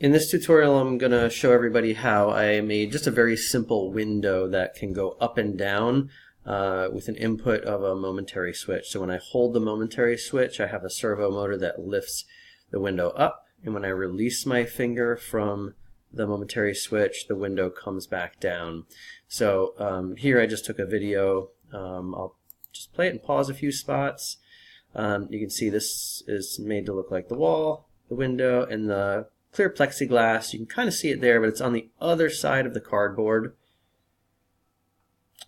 In this tutorial, I'm going to show everybody how I made just a very simple window that can go up and down with an input of a momentary switch. So when I hold the momentary switch, I have a servo motor that lifts the window up, and when I release my finger from the momentary switch, the window comes back down. So here I just took a video. I'll just play it and pause a few spots. You can see this is made to look like the wall, the window, and the clear plexiglass. You can kind of see it there, but it's on the other side of the cardboard.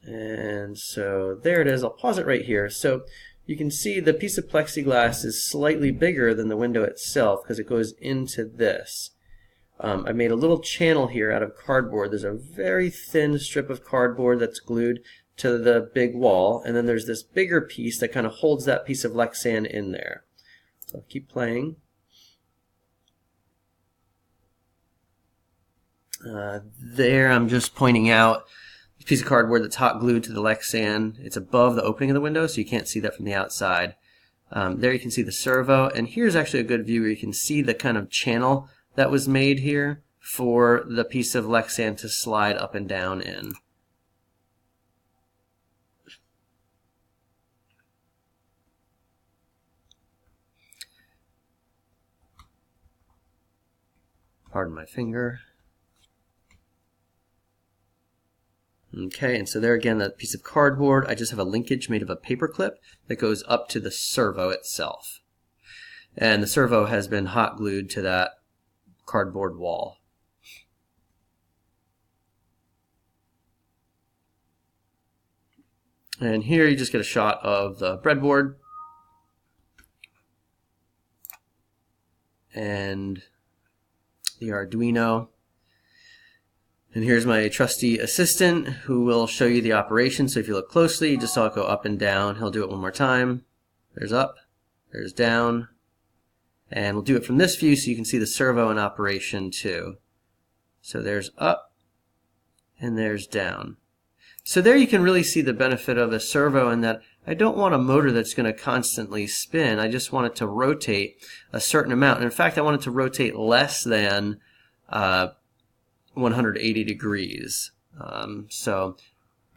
And so there it is. I'll pause it right here. So you can see the piece of plexiglass is slightly bigger than the window itself because it goes into this. I made a little channel here out of cardboard. There's a very thin strip of cardboard that's glued to the big wall, and then there's this bigger piece that kind of holds that piece of Lexan in there. So I'll keep playing. There I'm just pointing out this piece of cardboard that's hot glued to the Lexan. It's above the opening of the window, so you can't see that from the outside. There you can see the servo, and here's actually a good view where you can see the kind of channel that was made here for the piece of Lexan to slide up and down in. Pardon my finger. Okay, and so there again, that piece of cardboard, I just have a linkage made of a paper clip that goes up to the servo itself. And the servo has been hot glued to that cardboard wall. And here you just get a shot of the breadboard and the Arduino. And here's my trusty assistant who will show you the operation. So if you look closely, you just saw it go up and down. He'll do it one more time. There's up, there's down. And we'll do it from this view so you can see the servo in operation too. So there's up and there's down. So there you can really see the benefit of a servo in that I don't want a motor that's going to constantly spin. I just want it to rotate a certain amount. And in fact, I want it to rotate less than 180 degrees. So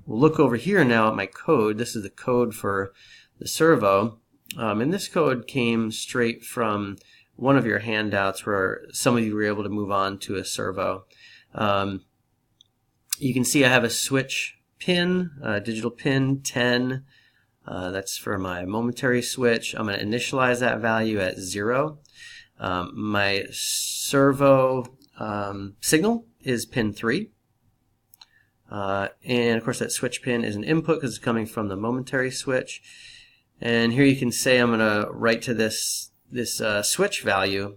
we'll look over here now at my code. This is the code for the servo. And this code came straight from one of your handouts where some of you were able to move on to a servo. You can see I have a switch pin, digital pin 10. That's for my momentary switch. I'm going to initialize that value at 0. My servo signal is pin 3. And of course that switch pin is an input because it's coming from the momentary switch. And here you can say I'm going to write to this switch value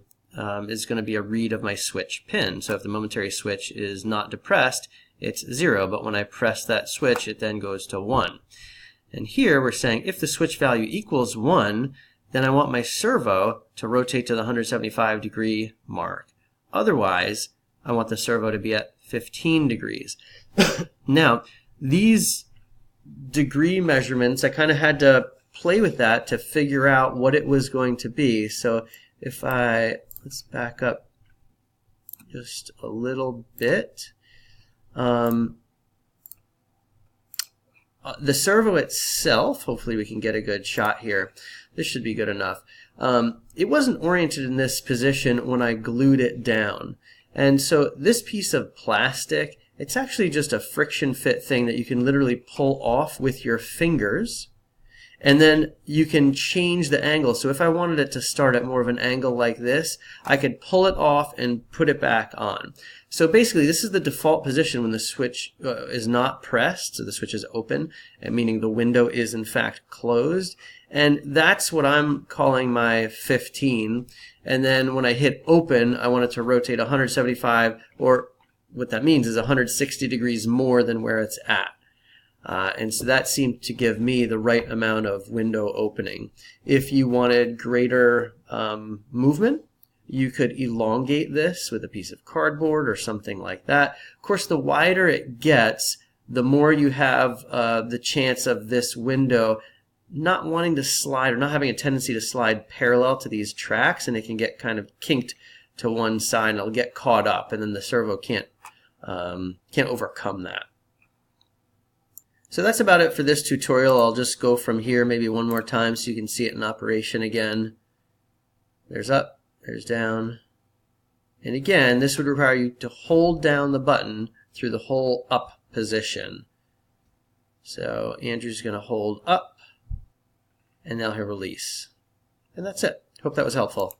is going to be a read of my switch pin. So if the momentary switch is not depressed, it's 0, but when I press that switch, it then goes to 1. And here we're saying if the switch value equals 1, then I want my servo to rotate to the 175 degree mark. Otherwise, I want the servo to be at 15 degrees. Now, these degree measurements, I kind of had to play with that to figure out what it was going to be. So if let's back up just a little bit. The servo itself, hopefully we can get a good shot here. This should be good enough. It wasn't oriented in this position when I glued it down. And so this piece of plastic, it's actually just a friction fit thing that you can literally pull off with your fingers. And then you can change the angle. So if I wanted it to start at more of an angle like this, I could pull it off and put it back on. So basically, this is the default position when the switch is not pressed. So the switch is open, meaning the window is in fact closed. And that's what I'm calling my 15. And then when I hit open, I want it to rotate 175, or what that means is 160 degrees more than where it's at. And so that seemed to give me the right amount of window opening. If you wanted greater movement, you could elongate this with a piece of cardboard or something like that. Of course, the wider it gets, the more you have the chance of this window not wanting to slide or not having a tendency to slide parallel to these tracks, and it can get kind of kinked to one side, it'll get caught up, and then the servo can't overcome that. So that's about it for this tutorial. I'll just go from here maybe one more time so you can see it in operation again. There's up, there's down. And again, this would require you to hold down the button through the whole up position. So Andrew's going to hold up, and now he'll release. And that's it. Hope that was helpful.